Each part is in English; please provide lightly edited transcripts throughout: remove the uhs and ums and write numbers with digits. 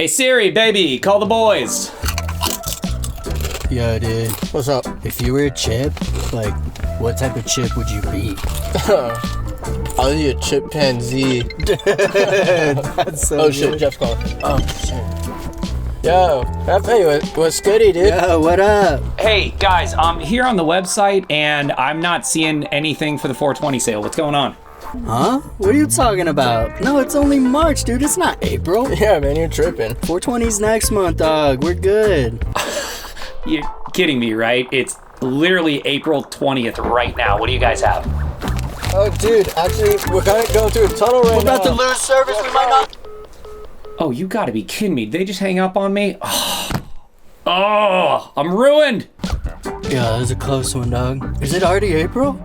Hey Siri, baby, call the boys. Yo, dude. What's up? If you were a chip, like, what type of chip would you be? I'll be a chimpanzee. That's so Oh good. shit, Jeff's calling. Oh shit. Yo, hey, what's goody, dude? Yo, what up? Hey guys, I'm here on the website and I'm not seeing anything for the 420 sale. What's going on? Huh? What are you talking about? No, it's only March, dude. It's not April. Yeah, man, you're tripping. 420's next month, dog. We're good. You're kidding me, right? It's literally April 20th right now. What do you guys have? Oh, dude, actually, we're going through a tunnel right now. We're about to lose service. We might not. Oh, you gotta be kidding me. Did they just hang up on me? Oh, I'm ruined. Yeah, that was a close one, dog. Is it already April?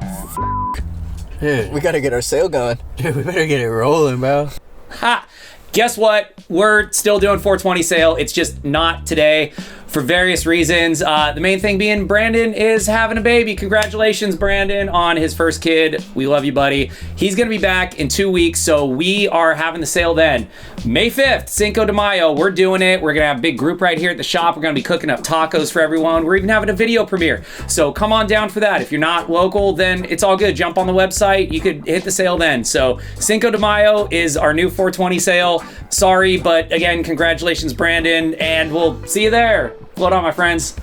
Dude, We gotta get our sale going. we better get it rolling, bro. Ha! Guess what? We're still doing 420 sale. It's just not today for various reasons. The main thing being Brandon is having a baby. Congratulations, Brandon, on his first kid. We love you, buddy. He's gonna be back in 2 weeks, so we are having the sale then. May 5th, Cinco de Mayo, we're doing it. We're gonna have a big group right here at the shop. We're gonna be cooking up tacos for everyone. We're even having a video premiere. So come on down for that. If you're not local, then it's all good. Jump on the website. You could hit the sale then. So Cinco de Mayo is our new 420 sale. Sorry, but again, congratulations, Brandon, and we'll see you there. Float on, my friends.